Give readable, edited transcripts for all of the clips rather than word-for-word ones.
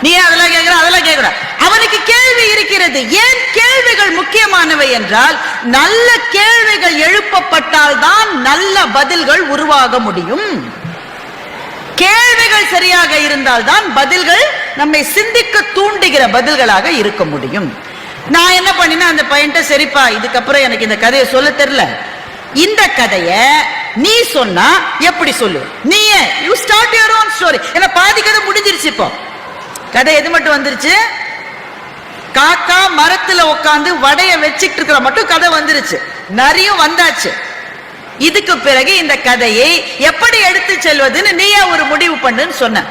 நீ அதெல்லாம் கேட்கிற அதெல்லாம் கேட்கிற. அவனுக்கு கேள்வி இருக்கிறது. ஏன் கேள்விகள் முக்கியமானவை என்றால், நல்ல கேள்விகள் எழுப்பப்பட்டால் தான் நல்ல பதில்கள் உருவாக முடியும். கேள்விகள் சரியாக இருந்தால் தான் பதில்கள் நம்மை சிந்திக்க தூண்டுகிற பதில்களாக இருக்க முடியும். நான் என்ன பண்ணினா, அந்த பையன்ட்ட, சரிப்பா இதுக்கப்புறம் எனக்கு இந்த கதையை சொல்ல தெரியல, இந்த கதைய நீ சொன்னா எப்படி சொல்லு, நீயே you start your own story. ஏன்னா பாதி கதை முடிஞ்சிருச்சு. இப்போ கதை எது மட்டும் வந்துருச்சு, காக்கா மரத்துல உட்காந்து வடைய வச்சுட்டு இருக்கிற மட்டும் கதை வந்துருச்சு, நரியும் வந்தாச்சு. இதுக்கு பிறகு இந்த கதையை எப்படி எடுத்து செல்வதுன்னு நீயே ஒரு முடிவு பண்ணுன்னு சொன்ன.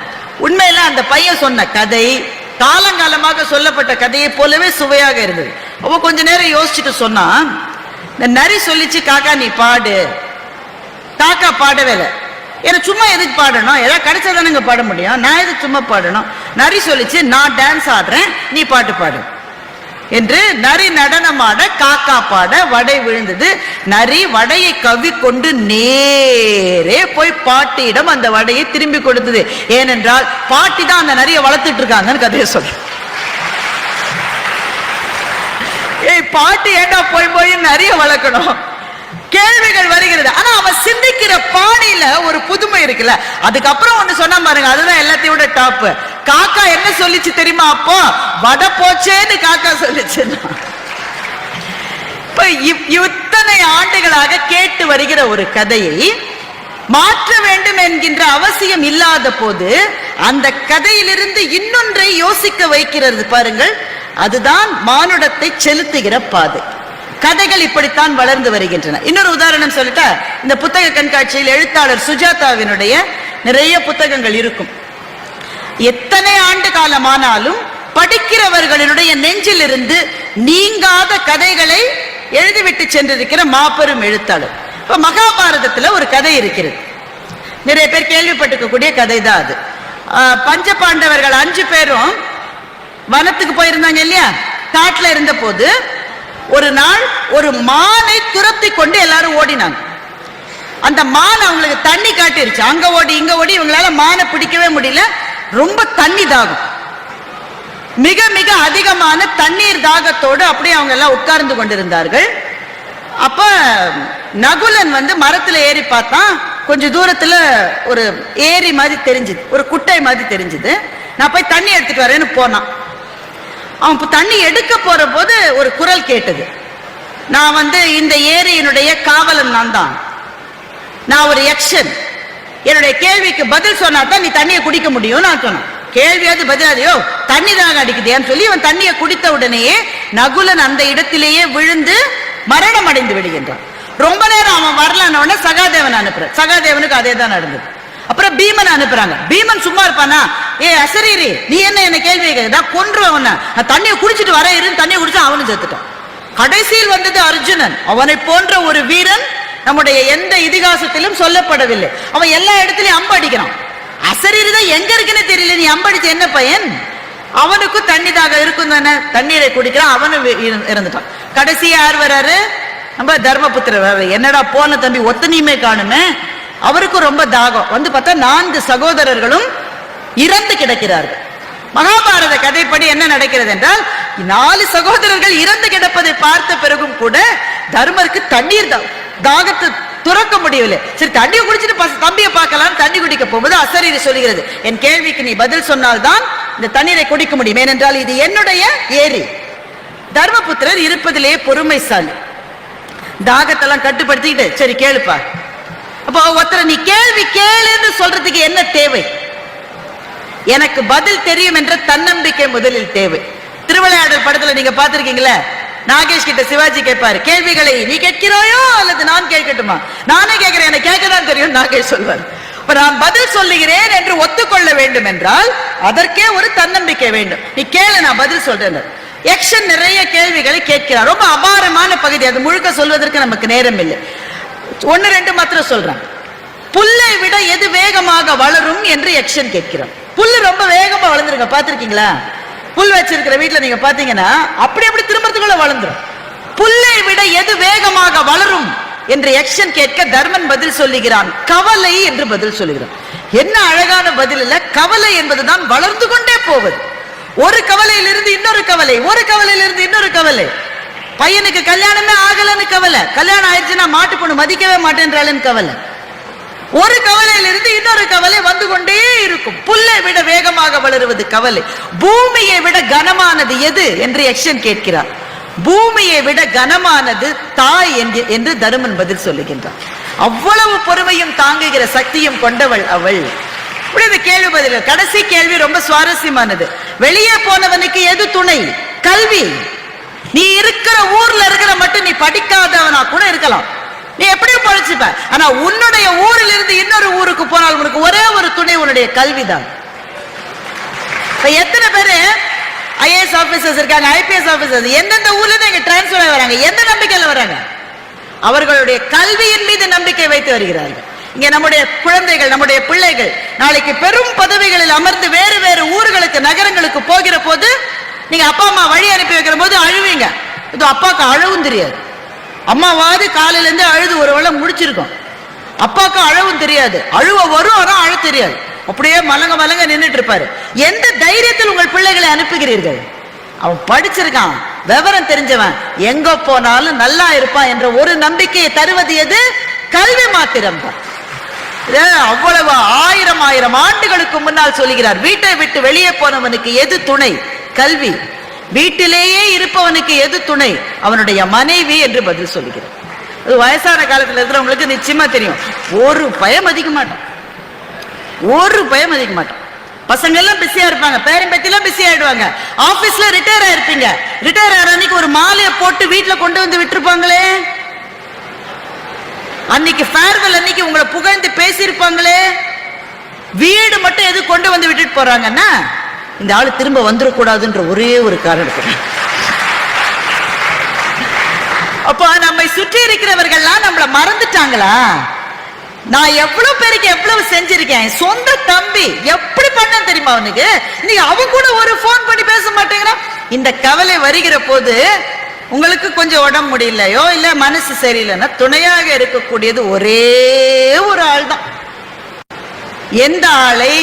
உண்மையில அந்த பையன் சொன்ன கதை காலங்காலமாக சொல்லப்பட்ட கதையை போலவே சுவையாக இருந்தது. அவ கொஞ்ச நேரம் யோசிச்சுட்டு சொன்னா, இந்த நரி சொல்லிச்சு, காக்கா நீ பாடு. காக்கா பாடவே இல்லை. ஏன்னா சும்மா எதுக்கு பாடணும், ஏதாவது கிடைச்சாதானங்க பாட முடியும், நான் எதுக்கு சும்மா பாடணும். நரி சொல்லிச்சு, நான் டான்ஸ் ஆடுறேன், நீ பாட்டு பாடு என்று. நரி நடனமாட, காக்கா பாட, வடை விழுந்தது. நரி வடையை கவ்வி கொண்டு நேரே போய் பாட்டியிடம் அந்த வடையை திரும்பி கொடுத்தது. ஏனென்றால் பாட்டி தான் அந்த நரியை வளர்த்துட்டு இருக்காங்கன்னு கதையை சொல்ற. ஏய் பாட்டி ஏண்டா போய் போய் நிறைய வளர்க்கணும். கேள்விகள் வருகிறது. ஆனா அவன் சிந்திக்கிற பாணியில ஒரு புதுமை இருக்குல்ல. அதுக்கப்புறம் ஒண்ணு சொன்னா பாருங்க, அதுதான் எல்லாத்தையும் விட டாப். காக்கா என்ன சொல்லிச்சு தெரியுமா? அப்போ வடை போச்சேன்னு காக்கா சொல்லிச்சு. இப்ப இத்தனை ஆண்டுகளாக கேட்டு வருகிற ஒரு கதையை மாற்ற வேண்டும் என்கின்ற அவசியம் இல்லாத போது அந்த கதையிலிருந்து இன்னொன்றை யோசிக்க வைக்கிறது பாருங்கள். அதுதான் மானுடத்தை செலுத்துகிற பாதை. கதைகள் இப்படித்தான் வளர்ந்து வருகின்றன. இன்னொரு உதாரணம் சொல்லிட்டா, இந்த புத்தக கண்காட்சியில் எழுத்தாளர் சுஜாதாவினுடைய நிறைய புத்தகங்கள் இருக்கும். எத்தனை ஆண்டு காலமானாலும் படிக்கிறவர்களுடைய நெஞ்சில் இருந்து நீங்காத கதைகளை எழுதிவிட்டு சென்றிருக்கிற மாபெரும் எழுத்தாளர். இப்ப மகாபாரதத்துல ஒரு கதை இருக்கிறது, நிறைய பேர் கேள்விப்பட்டிருக்கக்கூடிய கதை தான் அது. பஞ்ச பாண்டவர்கள் 5 பேரும் வனத்துக்கு போயிருந்தாங்க இல்லையா. காட்டுல இருந்த போது ஒரு நாள் ஒரு மானை துரத்தி கொண்டு எல்லாரும் ஓடினாங்க. அந்த மான் அவங்களுக்கு தண்ணி காட்டிருச்சு. அங்க ஓடி இங்க ஓடி இவங்களால மானை பிடிக்கவே முடியல. ரொம்ப தண்ணி தாகம், மிக மிக அதிகமான தண்ணீர் தாகத்தோடு அப்படியே அவங்க எல்லாம் உட்கார்ந்து கொண்டிருந்தார்கள். அப்ப நகுலன் மரத்துல ஏறி பார்த்தான். கொஞ்சம் தூரத்துல ஒரு ஏரி மாதிரி தெரிஞ்சுது, ஒரு குட்டை மாதிரி தெரிஞ்சுது. நான் போய் தண்ணி எடுத்துட்டு வரேன்னு போனான். அவன் தண்ணி எடுக்க போற போது ஒரு குரல் கேட்டது. நான் இந்த ஏரியினுடைய காவலன் நான் தான், நான் ஒரு யக்ஷன், என்னுடைய கேள்விக்கு பதில் சொன்னா தான் நீ தண்ணியை குடிக்க முடியும் நான் சொன்னேன். கேள்வியாவது பதிலாதையோ தண்ணி தாங்க அடிக்குதேன்னு சொல்லி அவன் தண்ணியை குடித்த உடனேயே நகுலன் அந்த இடத்திலேயே விழுந்து மரணம் அடைந்து விடுகின்றான். ரொம்ப நேரம் அவன் வரலான்னு சகாதேவன் அனுப்புறான். சகாதேவனுக்கு அதே தான் நடந்தது. அப்புறம் பீமன் அனுப்புறாங்க. பீமன் சும்மா இருப்பானா? ஏ அசரீரி, நீ என்ன கேள்வி கேட்க, கொன்றுவன், தண்ணியை குடிச்சிட்டு வர இருந்து தண்ணியை குடிச்சு அவனும் செத்துட்டான். கடைசியில் வந்தது அர்ஜுனன். அவனை போன்ற ஒரு வீரன் நம்முடைய எந்த இதிகாசத்திலும் சொல்லப்படவில்லை. அவன் எல்லா இடத்திலையும் அம்பு அடிக்கிறான். அசரீரி தான் எங்க இருக்குன்னு தெரியல, நீ அம்படிச்சு என்ன பையன்? அவனுக்கும் தண்ணி தாக இருக்கும் தானே, தண்ணீரை குடிக்கிறான், அவனும் இறந்துட்டான். கடைசியா யார் வர்றாரு? நம்ம தர்மபுத்திரர் வர்றாரு. என்னடா போன தம்பி ஒத்தனையுமே காணுமே. அவருக்கும் ரொம்ப தாகம். பார்த்தா 4 சகோதரர்களும் இறந்து கிடக்கிறார்கள். மகாபாரத கதைப்படி என்ன நடக்கிறது என்றால், 4 சகோதரர்கள் இறந்து கிடப்பதை பார்த்த பிறகும் கூட தர்மருக்கு தண்ணீர் தாகத்தை துறக்க முடியவில்லை. சரி தண்ணியை குடிச்சிட்டு தம்பியை பார்க்கலாம் தண்ணி குடிக்க போகும்போது அசரீரி சொல்கிறது, என் கேள்விக்கு நீ பதில் சொன்னால்தான் இந்த தண்ணீரை குடிக்க முடியும், ஏனென்றால் இது என்னுடைய ஏரி. தர்மபுத்திரர் இருப்பதிலேயே பொறுமைசாலி. தாகத்தெல்லாம் கட்டுப்படுத்திக்கிட்டு சரி கேளுப்பா. அப்போ ஒருத்தர் நீ கேள்வி கேளுன்னு சொல்றதுக்கு என்ன தேவை? எனக்கு பதில் தெரியும் என்ற தன்னம்பிக்கை முதலில் தேவை. திருவிளையாடல் படத்துல நீங்க பாத்திருக்கீங்களா? நாகேஷ் கிட்ட சிவாஜி கேட்பாரு, கேள்விகளை நீ கேட்கிறாயோ அல்லது நான் கேட்கட்டுமா? நானே கேட்கிறேன், எனக்கு கேட்கதான் தெரியும் நாகேஷ் சொல்வார். நான் பதில் சொல்லுகிறேன் என்று ஒத்துக்கொள்ள வேண்டும் என்றால் அதற்கே ஒரு தன்னம்பிக்கை வேண்டும். நீ கேளு, நான் பதில் சொல்றேன். யக்ஷன் நிறைய கேள்விகளை கேட்கிறார். ரொம்ப அபாரமான பகுதி, அது முழுக்க சொல்வதற்கு நமக்கு நேரம் இல்லை. 1-2 மாத்திரம் சொல்றான். புல்லை விட எது வேகமாக வளரும் என்று யக்ஷன் கேட்கிறான். புல்லு ரொம்ப வேகமா வளர்ந்துருங்க, பாத்திருக்கீங்களா? புல் வச்சிருக்கிற வீட்டுல நீங்க பாத்தீங்கன்னா அப்படி அப்படி திரும்பறதுக்குள்ள வளர்ந்துரும். புல்லை விட எது வேகமாக வளரும் என்று யக்ஷன் கேட்க தர்மன் பதில் சொல்லுகிறான், கவலை என்று பதில் சொல்லுகிறான். என்ன அழகான பதில் இல்ல? கவலை என்பதுதான் வளர்ந்து கொண்டே போவது. ஒரு கவலையிலிருந்து இன்னொரு கவலை, ஒரு கவலையிலிருந்து இன்னொரு கவலை. பையனுக்கு கல்யாணமே ஆகலன்னு கவலை, கல்யாணம் ஆயிடுச்சுன்னா மாட்டு பொண்ணு மதிக்கவே மாட்டேன்றாளுன்னு கவலை. ஒரு கவலையிலிருந்து இன்னொரு கவலை வந்து கொண்டே இருக்கும். புல்லை விட வேகமாக வளருவது கவலை. பூமியை விட கனமானது எது என்று யக்ஷன் கேட்கிறார். பூமியை விட கனமானது தாய் என்று தருமன் பதில் சொல்லுகின்றார். அவ்வளவு பொறுமையும் தாங்குகிற சக்தியும் கொண்டவள் அவள். கேள்வி பதில். கடைசி கேள்வி ரொம்ப சுவாரஸ்யமானது. வெளியே போனவனுக்கு எது துணை? கல்வி. நீ இருக்கிற ஊர்ல இருக்கிற மட்டும் நீ படிக்காதவனா கூட இருக்கலாம், நீ எப்படியும் படிச்சுப்ப. ஆனா உன்னுடைய ஊரில் இருந்து இன்னொரு ஊருக்கு போனால் உனக்கு ஒரே ஒரு துணை, உன்னுடைய கல்விதான். எத்தனை பேரு ஐஏஎஸ் ஆபீசர்ஸ் இருக்காங்க, ஐபிஎஸ் ஆபீசர்ஸ் எந்தெந்த ஊர்ல இருந்து இங்க டிரான்ஸ்பர் வராங்க? எந்த நம்பிக்கையில வராங்க? அவர்களுடைய கல்வியின் மீது நம்பிக்கை வைத்து வருகிறார்கள். இங்க நம்முடைய குழந்தைகள், நம்முடைய பிள்ளைகள் நாளைக்கு பெரும் பதவிகளில் அமர்ந்து வேறு வேறு ஊர்களுக்கு, நகரங்களுக்கு போகிற போது நீங்க அப்பா அம்மா வழி அனுப்பி வைக்கிற போது அழுவீங்க. இது அப்பாவுக்கு அழவும் தெரியாது. அம்மாவாது காலையில இருந்து அழுது ஒரு வேளை முடிச்சிருக்கோம், அப்பாவுக்கு அழவும் தெரியாது. அழுவ வரும், ஆனா அழ தெரியாது. அப்படியே மலங்க மலங்க நின்றுட்டு இருப்பாரு. எந்த தைரியத்தில் உங்கள் பிள்ளைகளை அனுப்புகிறீர்கள்? அவன் படிச்சிருக்கான், விவரம் தெரிஞ்சவன், எங்க போனாலும் நல்லா இருப்பான் என்ற ஒரு நம்பிக்கையை தருவது எது? கல்வி மாத்திரம் தான். அவ்வளவு ஆயிரம் ஆயிரம் ஆண்டுகளுக்கு முன்னால் சொல்லுகிறார், வீட்டை விட்டு வெளியே போனவனுக்கு எது துணை? கல்வி. வீட்டிலேயே இருப்பவனுக்கு எது துணை? அவனுடைய மனைவி என்று பதில் சொல்லுகிறார். அது வயசான காலத்தில் இருக்கிறவங்களுக்கு நிச்சயமா தெரியும். ஒரு பயம் அதிக மாட்டோம், ஒரு பயம் அதிக மாட்டோம். பசங்க எல்லாம் பிஸியா இருப்பாங்க, பேரன் பத்தி எல்லாம் பிஸி ஆயிடுவாங்க. ஆபீஸ்ல ரிட்டையர் ஆயிருப்பீங்க, ரிட்டையர் ஆகிற அன்னைக்கு ஒரு மாலையை போட்டு வீட்டுல கொண்டு வந்து விட்டுருப்பாங்களே, அன்னைக்கு ஃபேர்வெல் அன்னைக்கு உங்களை புகழ்ந்து பேசியிருப்பாங்களே. வீடு மட்டும் எது கொண்டு வந்து விட்டுட்டு போறாங்கன்னா, இந்த ஆளு திரும்ப வந்துடக்கூடாதுன்ற ஒரே ஒரு காரணத்துக்கு. அப்போ நம்மை சுற்றி இருக்கிறவர்கள்லாம் நம்மள மறந்துட்டாங்களா? நான் எவ்வளவு பேருக்கு எவ்வளவு செஞ்சிருக்கேன். சொந்த தம்பி எப்படி பண்ண தெரியுமா அவனுக்கு? நீ அவன் கூட ஒரு போன் பண்ணி பேச மாட்டேங்கிறான். இந்த கவலை வருகிற போது உங்களுக்கு கொஞ்சம் உடம்பு முடியலையோ இல்ல மனசு சரியில்லைன்னா துணையாக இருக்கக்கூடியது ஒரே ஒரு ஆள் தான். எந்த ஆளை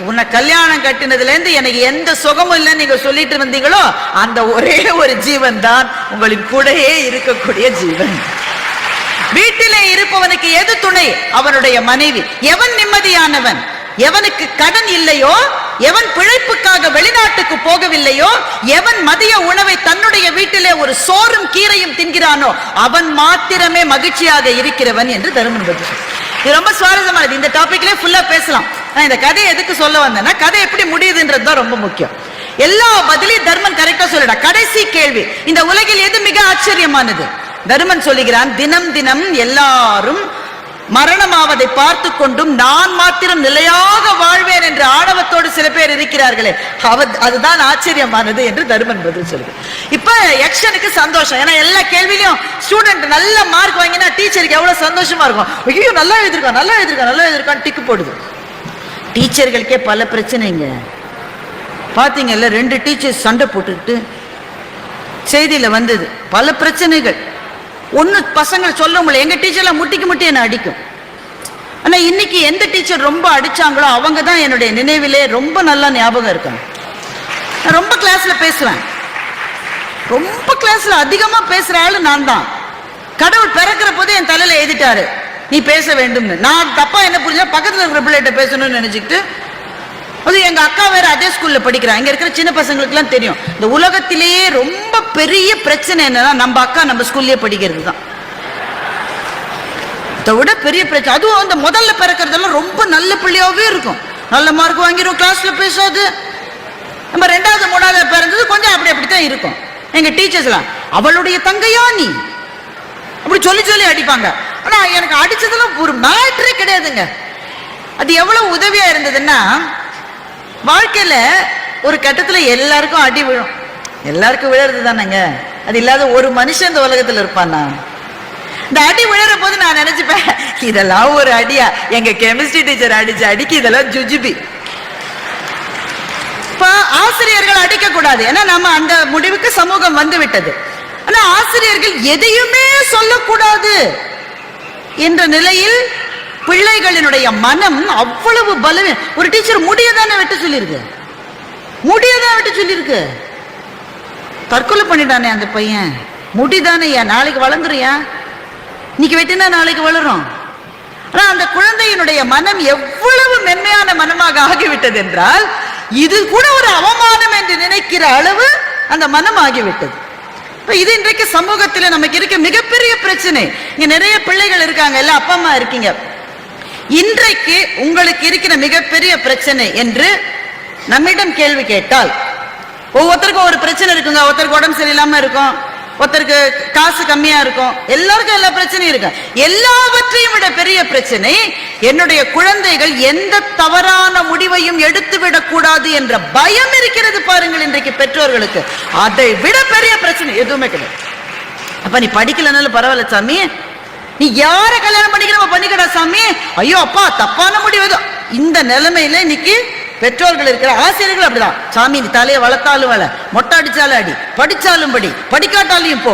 உன்னை கல்யாணம் கட்டினதுல இருந்து எனக்கு எந்த சுகமும் இல்லைன்னு நீங்க சொல்லிட்டு வந்தீங்களோ அந்த ஒரே ஒரு ஜீவன் தான் உங்களின் கூடயே இருக்கக்கூடிய ஜீவன். வீட்டிலே இருப்பவனுக்கு எது துணை? அவனுடைய மனைவி. எவன் நிம்மதியானவன்? எவனுக்கு கடன் இல்லையோ, எவன் பிழைப்புக்காக வெளிநாட்டுக்கு போகவில்லையோ, எவன் மதிய உணவை தன்னுடைய வீட்டிலே ஒரு சோறும் கீரையும் தின்கிறானோ அவன் மாத்திரமே மகிழ்ச்சியாக இருக்கிறவன் என்று தருமன் பதில். இது ரொம்ப சுவாரஸ்யமானது. இந்த டாபிக்ல ஃபுல்லா பேசலாம். இந்த கதையை எதுக்கு சொல்ல வந்தேன்னா, கதை எப்படி முடியுதுன்றது தான் ரொம்ப முக்கியம். எல்லா பதிலையும் தர்மன் கரெக்டா சொல்லிடா. கடைசி கேள்வி, இந்த உலகில் எது மிக ஆச்சரியமானது? தருமன் சொல்லுகிறான், தினம் தினம் எல்லாரும் மரணமாவதை பார்த்து கொண்டும் நான் மாத்திரம் நிலையாக வாழ்வேன் என்று ஆணவத்தோடு சில பேர் இருக்கிறார்களே, அதுதான் ஆச்சரியமானது என்று தருமன் பதில் சொல்லுகிறார். இப்ப யக்ஷனுக்கு சந்தோஷம். ஏன்னா எல்லா கேள்வியிலும் ஸ்டூடெண்ட் நல்ல மார்க் வாங்கினா டீச்சருக்கு எவ்வளவு சந்தோஷமா இருக்கும். ஐயோ நல்லா எழுதிருக்கான், நல்லா எழுதிருக்கான், நல்லா எழுதிருக்கான் டிக்கு போடுது. டீச்சர்களுக்கே பல பிரச்சனைங்க. பாத்தீங்கல்ல, 2 டீச்சர்ஸ் சண்டை போட்டுக்கிட்டு செய்தியில வந்தது. பல பிரச்சனைகள். ஒன்னு பசங்க சொல்ல முடியல, எங்க டீச்சர்லாம் முட்டிக்கு முட்டி என்ன அடிக்கும். ஆனா இன்னைக்கு எந்த டீச்சர் ரொம்ப அடிச்சாங்களோ அவங்க தான் என்னுடைய நினைவிலே ரொம்ப நல்லா ஞாபகம் இருக்காங்க. நான் ரொம்ப கிளாஸ்ல பேசுவேன், ரொம்ப கிளாஸ்ல அதிகமா பேசுற ஆளு நான் தான். கடவுள் பிறக்கிற போது என் தலையில எழுதிட்டாரு, நீ பேச வேண்டும். நான் தப்பா என்ன புரிஞ்சா பக்கத்துல இருக்கிற பிள்ளைகிட்ட பேசணும்னு நினைச்சுக்கிட்டு, அது எங்க அக்கா வேற அதே ஸ்கூல்ல படிக்கிறாங்க. இங்க இருக்கிற சின்ன பசங்களுக்கு எல்லாம் தெரியும், இந்த உலகத்திலேயே ரொம்ப பெரிய பிரச்சனை என்னன்னா நம்ம அக்கா நம்ம ஸ்கூல்லயே படிக்கிறது தான். அதை விட பெரிய பிரச்சனை. அதுவும் அந்த முதல்ல பிறக்கிறதெல்லாம் ரொம்ப நல்ல பிள்ளையாவே இருக்கும், நல்ல மார்க் வாங்கிடும், கிளாஸ்ல பேசாது. நம்ம 2வது 3வது பிறந்தது கொஞ்சம் அப்படி அப்படித்தான் இருக்கும். எங்க டீச்சர்ஸ் எல்லாம் அவளுடைய தங்கையா நீ அப்படி சொல்லி சொல்லி அடிப்பாங்க. ஆனா எனக்கு அடிச்சதெல்லாம் ஒரு மேட்டரே கிடையாதுங்க. அது எவ்வளவு உதவியா இருந்ததுன்னா, வாழ்க்கையில ஒரு கட்டத்துல எல்லாருக்கும் அடி விழும், எல்லாருக்கும் விழுறது தானேங்க. அது இல்லாத ஒரு மனுஷன் இந்த உலகத்துல இருப்பானா? இந்த அடி விழுற போது நான் நினைச்சுப்பேன், இதெல்லாம் ஒரு அடியா? எங்க கெமிஸ்ட்ரி டீச்சர் அடிச்சு அடிக்கி இதெல்லாம் ஜுஜுபி. இப்ப ஆசிரியர்கள் அடிக்க கூடாது, ஏன்னா நம்ம அந்த முடிவுக்கு சமூகம் வந்து விட்டது. ஆனா ஆசிரியர்கள் எதையுமே சொல்லக்கூடாது என்ற நிலையில் பிள்ளைகளினுடைய மனம் அவ்வளவு பலவீனம். ஒரு டீச்சர் முடியதானே வெட்ட சொல்லியிருக்கு, முடியதான் வெட்ட சொல்லியிருக்கு. தற்கொலை பண்ணிட்டானே அந்த பையன். முடிதானையா, நாளைக்கு வளர்ந்துருயா, இன்னைக்கு வெட்டினா நாளைக்கு வளரும். ஆனா அந்த குழந்தையினுடைய மனம் எவ்வளவு மென்மையான மனமாக ஆகிவிட்டது என்றால் இது கூட ஒரு அவமானம் என்று நினைக்கிற அளவு அந்த மனம் ஆகிவிட்டது. இது இன்றைக்கு சமூகத்தில் நமக்கு இருக்க மிகப்பெரிய பிரச்சனை. இங்க நிறைய பிள்ளைகள் இருக்காங்க, எல்லாம் அப்பா அம்மா இருக்கீங்க. இன்றைக்கு உங்களுக்கு இருக்கிற மிகப்பெரிய பிரச்சனை என்று நம்மிடம் கேள்வி கேட்டால், ஒவ்வொருத்தருக்கும் ஒரு பிரச்சனை இருக்குங்க. ஒருத்தருக்கு உடம்பு சரியில்லாம இருக்கும், ஒருத்தருக்கு காசு கம்மியா இருக்கும், எல்லாருக்கும் எல்லா பிரச்சனையும் இருக்கு. எல்லாவற்றையும் விட பெரிய பிரச்சனை, என்னுடைய குழந்தைகள் எந்த தவறான முடிவையும் எடுத்துவிடக் கூடாது என்ற பயம் இருக்கிறது பாருங்கள் இன்றைக்கு பெற்றோர்களுக்கு. அதை விட பெரிய பிரச்சனை எதுவுமே கிடையாது. அப்ப நீ படிக்கலனாலும் பரவாயில்ல சாமி, நீ யார கல்யாணம் பண்ணிக்கிறோம் பண்ணிக்கடா சாமி, ஐயோ அப்பா தப்பான முடிவு. இந்த நிலைமையில இன்னைக்கு பெற்றோர்கள் இருக்கிற, ஆசிரியர்கள் அப்படிதான். சாமி நீ தலையை வளர்த்தாலும் வள, மொட்டை அடிச்சாலும் அடி, படிச்சாலும் படி, படிக்காட்டாலையும் போ,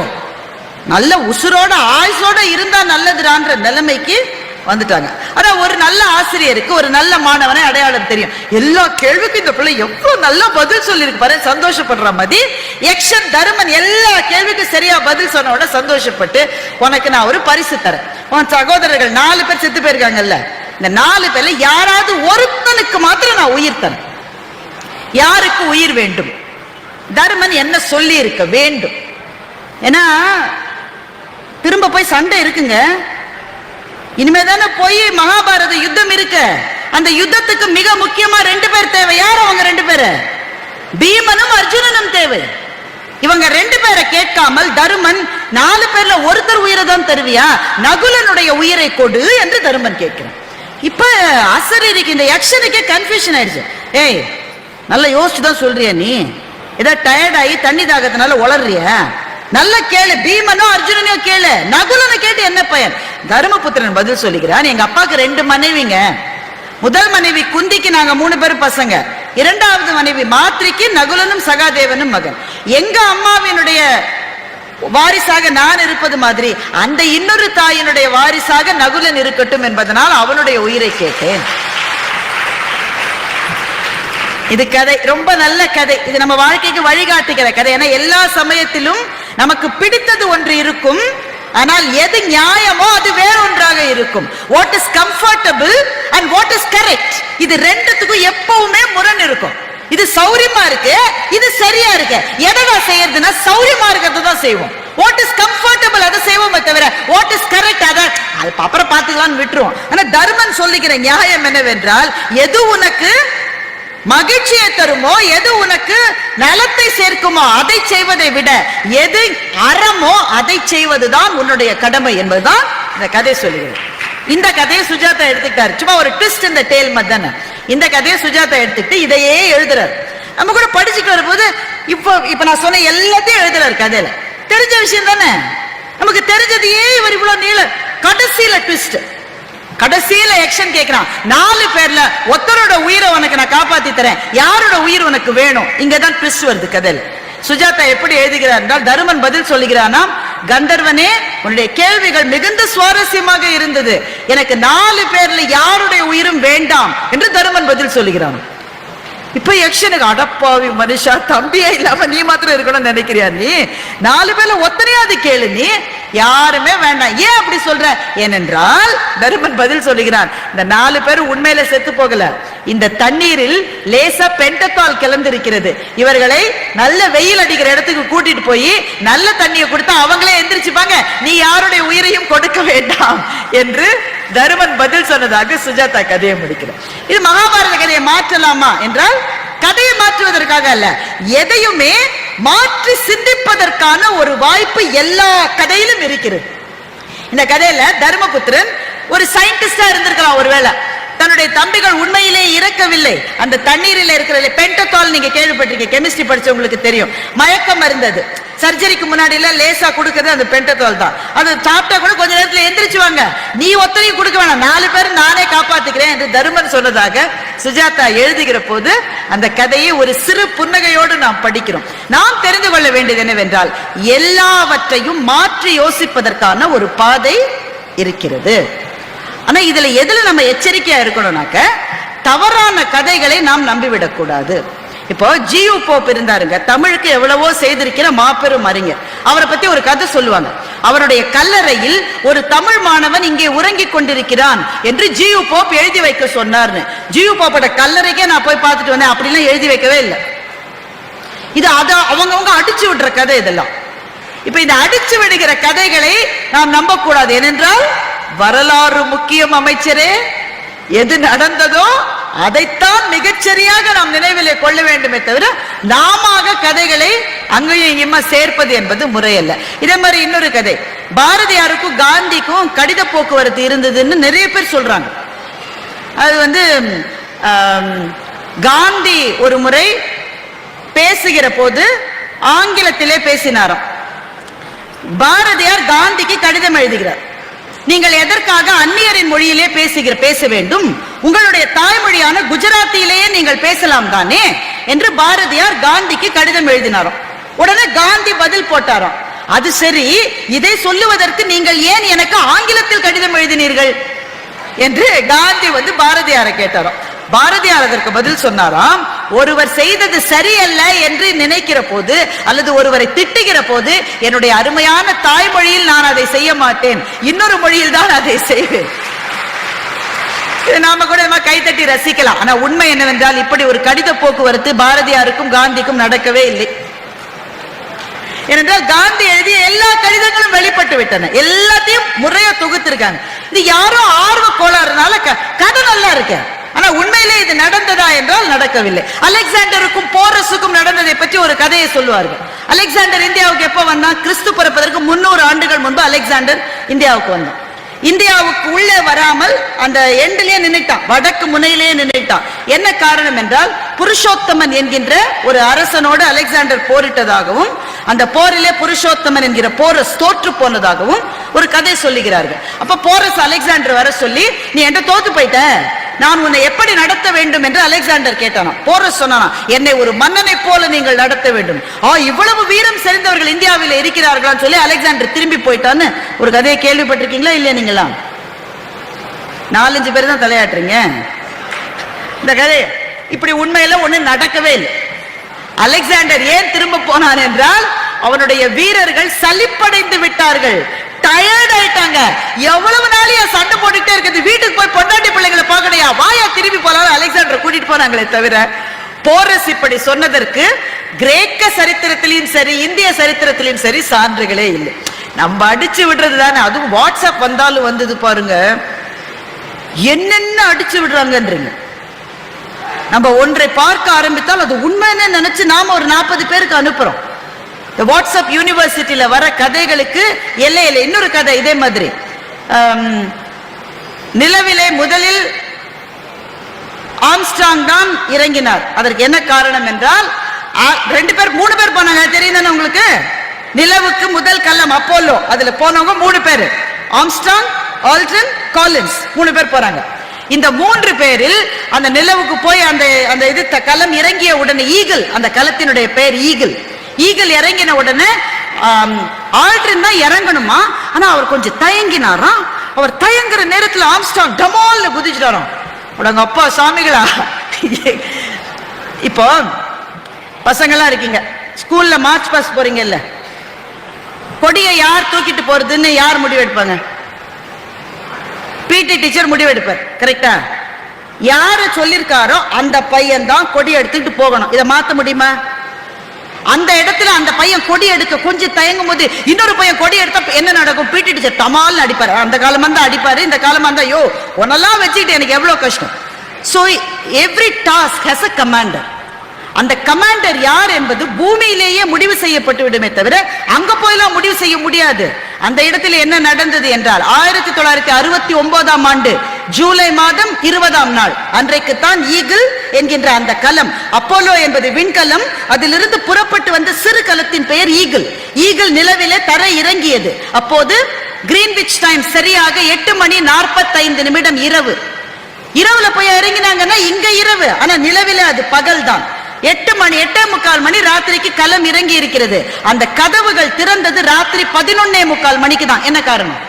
நல்ல உசுரோட ஆயுசோட இருந்தா நல்லதுடான்ற நிலைமைக்கு வந்துட்டாங்க. ஆனா ஒரு நல்ல ஆசிரியருக்கு ஒரு நல்ல மாணவனை அடையாளம் தெரியும். எல்லா கேள்விக்கும் இந்த பிள்ளை எவ்வளவு நல்லா பதில் சொல்லியிருக்கு பாரு, சந்தோஷப்படுற மாதிரி. யக்ஷன் தருமன் எல்லா கேள்விக்கும் சரியா பதில் சொன்ன சந்தோஷப்பட்டு, உனக்கு நான் ஒரு பரிசு தரேன். உன் சகோதரர்கள் 4 பேர் செத்து போயிருக்காங்கல்ல, இந்த 4 பேர்ல யாராவது ஒருத்தனுக்கு மாத்திரம் நான் உயிர் தரேன். யாருக்கு உயிர் வேண்டும்? தருமன் என்ன சொல்லி இருக்க வேண்டும்? ஏன்னா திரும்ப போய் சண்டை இருக்குங்க, இனிமேதானே போய் மகாபாரத யுத்தம் இருக்கு. அந்த யுத்தத்துக்கு மிக முக்கியமா 2 பேர் தேவை. யார் அவங்க 2 பேரு? பீமனும் அர்ஜுனனும் தேவை. இவங்க 2 பேரை கேட்காமல் தருமன் 4 பேர்ல ஒருத்தர் உயிரை தான் தருவியா, நகுலனுடைய உயிரை கொடு என்று தருமன் கேட்கிறான். இப்ப அசரீரிக்கு இந்த யக்ஷனுக்கே கன்ஃபியூஷன் ஆயிடுச்சு. ஏய் நல்லா யோசிச்சுதான் சொல்றியா நீ, ஏதாவது டயர்ட் ஆகி தண்ணி தாகத்தினால உளறிய? நல்ல கேளு, பீமனோ அர்ஜுனனையோ கேளு, நகுலனை கேட்டு என்ன பயன்? தர்மபுத்திரன் பதில் சொல்லிக்கிறான், எங்க அப்பாவுக்கு 2 மனைவிங்க. முதல் மனைவி குந்திக்கு நாங்க 3 பேரும் பசங்க, 2வது மனைவி மாத்ரிக்கு நகுலனும் சகாதேவனும் மகன். எங்க அம்மாவினுடைய வாரிசாக நான் இருப்பது மாதிரி அந்த இன்னொரு தாயினுடைய வாரிசாக நகுலன் இருக்கட்டும் என்பதனால் அவனுடைய உயிரை கேட்டேன். இது கதை, ரொம்ப நல்ல கதை. இது நம்ம வாழ்க்கைக்கு வழிகாட்டுகிற கதை. ஏன்னா எல்லா சமயத்திலும் நமக்கு பிடித்தது ஒன்று இருக்கும், ஆனால் எது நியாயமோ அது வேறொன்றாக இருக்கும். What is comfortable and what is correct, இது ரெண்டுத்துக்கும் எப்பவுமே முரண் இருக்கும். இது சௌரியமா இருக்கு, இது சரியா இருக்கு. எதா செய்யறதுன்னா சௌரியமா இருக்கிறது தான் செய்வோம். வாட் இஸ் கம்ஃபர்டபிள் அதை செய்வோமே தவிர வாட் இஸ் கரெக்ட் அதை அப்புறம் பார்த்துக்கலாம்னு விட்டுருவோம். ஆனா தர்மன் சொல்லிக்கிற நியாயம் என்னவென்றால், எது உனக்கு மகிழ்ச்சியை தருமோ, எது உனக்கு நலத்தை சேர்க்குமோ அதை செய்வதை விட எது அறமோ அதை செய்வதுதான் உன்னுடைய கடமை என்பதுதான் இந்த கதை சொல்லுகிறது. இந்த கதையை சுஜாதா எடுத்துக்கிட்டாரு, சும்மா ஒரு ட்விஸ்ட் இந்த டேல் மத்தான. இந்த கதையை சுஜாதா எடுத்துக்கிட்டு இதையே எழுதுறாரு. நம்ம கூட படிச்சுட்டு வரும்போது இப்ப நான் சொன்ன எல்லாத்தையும் எழுதுறாரு. கதையில தெரிஞ்ச விஷயம் தானே, நமக்கு தெரிஞ்சதையே இவர் இவ்வளவு நீள. கடைசியில ட்விஸ்ட், கடைசியில யக்ஷன் கேட்கிறான், 4 பேர்ல ஒருத்தரோட உயிரை உனக்கு நான் காப்பாத்தி தரேன், யாரோட உயிர் உனக்கு வேணும்? இங்கதான் ட்விஸ்ட் வருது கதையில. சுஜாதா எப்படி எழுதுகிறார் என்றால், தருமன் பதில் சொல்லுகிறானா, கந்தர்வனே உன்னுடைய கேள்விகள் மிகுந்த சுவாரஸ்யமாக இருந்தது, எனக்கு 4 பேர்ல யாருடைய உயிரும் வேண்டாம் என்று தருமன் பதில் சொல்லுகிறான். இப்ப யக்ஷனுக்கு, அடப்பாவி மனுஷா, தம்பியா இல்லாம நீ மாத்திரம் இருக்கணும்னு நினைக்கிறியா? நீ 4 பேர்ல ஒத்தனையாவது கேளு, நீ யாருமே வேண்டாம். ஏன் அப்படி சொல்ற? ஏனென்றால் தருமன் பதில் சொல்லுகிறான், இந்த 4 பேர் உண்மையில செத்து போகல, இந்த தண்ணீரில் லேசா பெண்டத்தால் கலந்திருக்கிறது. இவர்களை நல்ல வெயில் அடிக்கிற இடத்துக்கு கூட்டிட்டு போய் நல்ல தண்ணியை கொடுத்தா அவங்களே எந்திரிச்சுப்பாங்க, நீ யாருடைய உயிரையும் கொடுக்க வேண்டாம் என்று தருமன் பதில் சொன்னதாக சுஜாதா கதையை முடிக்கிறார். இது மகாபாரத கதையை மாற்றலாமா என்றால், கதையை மாற்றுவதற்காக அல்ல, எதையுமே மாற்றி சிந்திப்பதற்கான ஒரு வாய்ப்பு எல்லா கதையிலும் இருக்கிறது. இந்த கதையில தர்மபுத்திரன் ஒரு சயின்டிஸ்டா இருந்திருக்கலாம். ஒருவேளை தன்னுடைய தம்பிகள் உண்மையிலே இறக்கவில்லை, அந்த தண்ணீரில் இருக்கிற பெண்டத்தால், நீங்க கேள்விப்பட்டிருக்கீங்க, கெமிஸ்ட்ரி படிச்சவங்களுக்கு தெரியும், மயக்கம் இருந்தது. சர்ஜரிக்கு முன்னாடி எல்லாம் லேசா கொடுக்கிறது அந்த பெண்டத்தால் தான். அது சாப்பிட்டா கூட கொஞ்ச நேரத்தில் எந்திரிச்சுவாங்க. நீ ஒத்தனையும் கொடுக்க வேணாம், 4 பேர் நானே காப்பாத்துக்கிறேன் என்று தருமன் சொன்னதாக சுஜாதா எழுதுகிற போது அந்த கதையை ஒரு சிறு புன்னகையோடு நாம் படிக்கிறோம். நாம் தெரிந்து கொள்ள வேண்டியது என்னவென்றால், எல்லாவற்றையும் மாற்றி யோசிப்பதற்கான ஒரு பாதை இருக்கிறது. ஆனா இதுல எதுல நம்ம எச்சரிக்கையா இருக்கணும்னாக்க, தவறான கதைகளை நாம் நம்பிவிடக் கூடாது. இப்போ ஜியு போப் இருந்தாருங்க, தமிழுக்கு எவ்வளவோ செய்திருக்கிற மாபெரும் அறிஞர். அவரை பத்தி ஒரு கதை சொல்லுவாங்க. அவருடைய கல்லறையில் ஒரு தமிழ் மாணவன் இங்கே உறங்கிக் கொண்டிருக்கிறான் என்று ஜியு போப் எழுதி வைக்க சொன்னார்னு. ஜியு போப்போட கல்லறைக்கே நான் போய் பார்த்துட்டு வந்தேன், அப்படிலாம் எழுதி வைக்கவே இல்லை. இது அவங்கவுங்க அடிச்சு விடுற கதை இதெல்லாம். இப்ப இந்த அடிச்சு விடுகிற கதைகளை நாம் நம்ப கூடாது. ஏனென்றால் வரலாறு முக்கியம் அமைச்சரே. எது நடந்ததோ அதைத்தான் மிகச்சரியாக நாம் நினைவிலே கொள்ள வேண்டுமே தவிர நாம கதைகளை அங்கேயும் இங்கேயுமா சேர்ப்பது என்பது முறையல்ல. இதே மாதிரி இன்னொரு கதை, பாரதியாருக்கும் காந்திக்கும் கடித போக்குவரத்து இருந்ததுன்னு நிறைய பேர் சொல்றாங்க. அது காந்தி ஒரு முறை பேசுகிற போது ஆங்கிலத்திலே பேசினாராம். பாரதியார் காந்திக்கு கடிதம் எழுதுகிறார், நீங்கள் எதற்காக அந்நியரின் மொழியிலே பேச வேண்டும், உங்களுடைய தாய்மொழியான குஜராத்திலேயே நீங்கள் பேசலாம் தானே என்று பாரதியார் காந்திக்கு கடிதம் எழுதினாராம். உடனே காந்தி பதில் போட்டாராம், அது சரி, இதை சொல்லுவதற்கு நீங்கள் ஏன் எனக்கு ஆங்கிலத்தில் கடிதம் எழுதினீர்கள் என்று காந்தி பாரதியாரை கேட்டாராம். பாரதியார் அதற்கு பதில் சொன்னாராம், ஒருவர் செய்தது சரியல்ல என்று நினைக்கிற போது அல்லது ஒருவரை திட்டுகிற போது என்னுடைய அருமையான தாய்மொழியில் நான் அதை செய்ய மாட்டேன், இன்னொரு மொழியில் தான் அதை செய்வேன். நாம கூட கைத்தட்டி ரசிக்கலாம். ஆனா உண்மை என்னவென்றால் இப்படி ஒரு கடித போக்குவரத்து பாரதியாருக்கும் காந்திக்கும் நடக்கவே இல்லை. ஏனென்றால் காந்தி எழுதிய எல்லா கடிதங்களும் வெளிப்பட்டு விட்டன, எல்லாத்தையும் முறையா தொகுத்திருக்காங்க. இது யாரோ ஆர்வ கோளாறுனால கதை நல்லா இருக்கு, ஆனா உண்மையிலே இது நடந்ததா என்றால் நடக்கவில்லை. அலெக்சாண்டருக்கும் போரஸுக்கும் நடந்ததை பற்றி ஒரு கதையை சொல்லுவார்கள். அலெக்சாண்டர் இந்தியாவுக்கு எப்ப வந்தான்? கிறிஸ்து பிறப்பதற்கு 300 ஆண்டுகள் முன்பு அலெக்சாண்டர் இந்தியாவுக்கு வந்தான். இந்தியாவுக்கு உள்ளே வராமல் அந்த எண்டிலே நின்னுட்டான், வடக்கு முனையிலே நின்னுட்டான். என்ன காரணம் என்றால் புருஷோத்தமன் என்கின்ற ஒரு அரசனோடு அலெக்சாண்டர் போரிட்டதாகவும் அந்த போரிலே புருஷோத்தமன் என்கிற போரஸ் தோற்று போனதாகவும் ஒரு கதை சொல்லுகிறார்கள். அப்ப போரஸ் அலெக்சாண்டர் வர சொல்லி, நீ என்கிட்ட தோத்து போயிட்ட, நான் உன்னை எப்படி நடத்த வேண்டும் என்று அலெக்சாண்டர் கேட்டானா. போரஸ் சொன்னானா, என்னை ஒரு மன்னனை போல நீங்கள் நடத்த வேண்டும். இவ்வளவு வீரம் செறிந்தவர்கள் இந்தியாவில் இருக்கிறார்களான்னு சொல்லி அலெக்சாண்டர் திரும்பி போயிட்டான்னு ஒரு கதையை கேள்விப்பட்டிருக்கீங்களா இல்லையா? நீங்களா 4-5 பேர் தான் தலையாட்டுறீங்க இந்த கதை. இப்படி உண்மையில ஒண்ணு நடக்கவே இல்லை. அலெக்சாண்டர் ஏன் திரும்ப போனான் என்றால் அவனுடைய வீரர்கள் சலிப்படைந்து விட்டார்கள், டயர்ட் ஆயிட்டாங்க. எவ்வளவு நாளையா சண்டை போட்டுட்டே இருக்குது, வீட்டுக்கு போய் பொண்டாட்டி பிள்ளைகளை பார்க்கணையா, வாயா திரும்பி போலாம் அலெக்சாண்டர் கூட்டிட்டு போனாங்களே தவிர போரஸ் இப்படி சொன்னதற்கு கிரேக்க சரித்திரத்திலையும் சரி இந்திய சரித்திரத்திலையும் சரி சான்றுகளே இல்லை. நம்ம அடிச்சு விடுறது தானே. அதுவும் வாட்ஸ்அப் வந்தாலும் வந்தது பாருங்க, என்னென்ன அடிச்சு விடுறாங்கன்றீங்க. நம்ம ஒன்றை பார்க்க ஆரம்பித்தால் அது உண்மைன்னு நினைச்சு நாம ஒரு 40 பேருக்கு அனுப்புறோம். வாட்ஸ்அப் யூனிவர்சிட்டியில வர கதைகளுக்கு எல்லையில இன்னொரு கதை இதே மாதிரி. நிலவிலே முதலில் ஆம்ஸ்ட்ராங் தான் இறங்கினார். அதற்கு என்ன காரணம் என்றால் 2 பேர் 3 பேர் போனாங்க, தெரியும் தானே உங்களுக்கு. நிலவுக்கு முதல் கல்லம் அப்போலோ, அதுல போனவங்க 3 பேர், ஆம்ஸ்ட்ராங், ஆல்ட்ரின், காலின்ஸ், 3 பேர் போறாங்க. இந்த 3 பேரில் அந்த நிலவுக்கு போய் அந்த இது கலம் இறங்கிய உடனே ஈகிள், அந்த கலத்தினுடைய பெயர் ஈகிள். ஈகிள் இறங்கின உடனே ஆல்ட்ரின் தான் இறங்கணுமா, ஆனா அவர் கொஞ்சம் தயங்கினாராம். அவர் தயங்குற நேரத்தில் ஆம்ஸ்ட்ராங் டமால்னு குதிச்சிட்டாராம். உடங்க அப்பா சாமிகளா. இப்போ பசங்கள்லாம் இருக்கீங்க, ஸ்கூல்ல மார்ச் பாஸ் போறீங்க இல்ல, கொடியை யார் தூக்கிட்டு போறதுன்னு யார் முடிவெடுப்பாங்க? பிடி டீச்சர் முடிவெடுப்பார், கரெக்டா? யாரு சொல்லிருக்காரோ அந்த பையன் தான் கொடி எடுத்துட்டு போகணும். இதை மாத்த முடியுமா? அந்த இடத்துல அந்த பையன் கொடி எடுக்க கொஞ்சம் தயங்கும் போது இன்னொரு பையன் கொடி எடுத்த என்ன நடக்கும்? பிடி டீச்சர் டமால்னு அடிப்பாரு. அந்த காலமா தான் அடிப்பாரு, இந்த காலமா தான் யோ உன்னெல்லாம் வச்சுக்கிட்டு எனக்கு எவ்வளவு கஷ்டம். So every task has a commander. அந்த கமாண்டர் யார் என்பது பூமியிலேயே முடிவு செய்யப்பட்டு விடுமே தவிர அங்க போயெல்லாம் முடிவு செய்ய முடியாது. அந்த இடத்துல என்ன நடந்தது என்றால் 1969ஆம் ஆண்டு ஜூலை மாதம் 20ஆம் நாள் அன்றைக்குத்தான் ஈகிள் என்கின்ற அந்த கலம், அப்போலோ என்பது விண்கலம், அதிலிருந்து புறப்பட்டு வந்த சிறு கலத்தின் பெயர் ஈகிள். ஈகிள் நிலவிலே தரை இறங்கியது. அப்போது கிரீன்விச் டைம் சரியாக 8:45 இரவு. இரவுல போய் இறங்கினாங்கன்னா இங்க இரவு, ஆனா நிலவில அது பகல் தான். 8:45 மணி ராத்திரிக்கு கலம் இறங்கி இருக்கிறது. அந்த கதவுகள் திறந்தது ராத்திரி 11:45 மணிக்கு தான். என்ன காரணம்?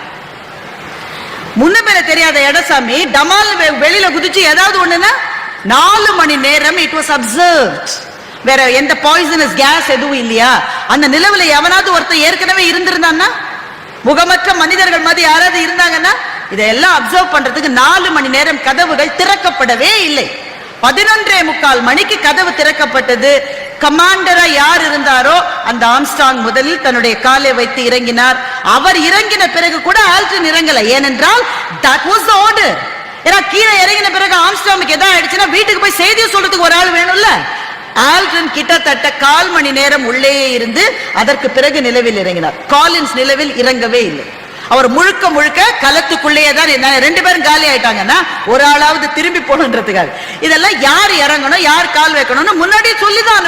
முன்ன பேர தெரியாத இடசாமி டமால் வெளியில குதிச்சு ஏதாவது ஒண்ணுன்னா 4 மணி நேரம் இட் வாஸ் அப்சர்வ்ட். வேற எந்த பாய்சனஸ் கேஸ் எதுவும் இல்லையா? அந்த நிலவுல எவனாவது ஒருத்தர் ஏற்கனவே இருந்திருந்தான்னா, முகமற்ற மனிதர்கள் மாதிரி யாராவது இருந்தாங்கன்னா, இதெல்லாம் அப்சர்வ் பண்றதுக்கு 4 மணி நேரம் கதவுகள் திறக்கப்படவே இல்லை. 11:45 மணிக்கு கதவு திறக்கப்பட்டது. கமாண்டரா யார் இருந்தாரோ அந்த ஆம்ஸ்ட்ராங் முதலில் தன்னுடைய காலை வைத்து இறங்கினார். அவர் இறங்கின பிறகு கூட ஆல்ட்ரின் இறங்கல. ஏனென்றால் தட் வாஸ் தி ஆர்டர். ஏன்னா கீழே இறங்கின பிறகு ஆம்ஸ்ட்ராங்குக்கு எதாவது ஆயிடுச்சுன்னா வீட்டுக்கு போய் செய்தியை சொல்றதுக்கு ஒரு ஆள் வேணும்ல. ஆல்ட்ரின் கிட்டத்தட்ட 1/4 மணி நேரம் உள்ளேயே இருந்து அதற்கு பிறகு நிலவில் இறங்கினார். காலின்ஸ் நிலவில் இறங்கவே இல்லை. அவர் முழுக்க முழுக்க களத்துக்குள்ளேயே தான். 2 பேரும் காலி ஆயிட்டாங்கன்னா ஒரு ஆளாவது திரும்பி போகணுன்றதுக்காக. இதெல்லாம் யார் இறங்கணும், யார் கால் வைக்கணும்னு முன்னாடியே சொல்லிதான்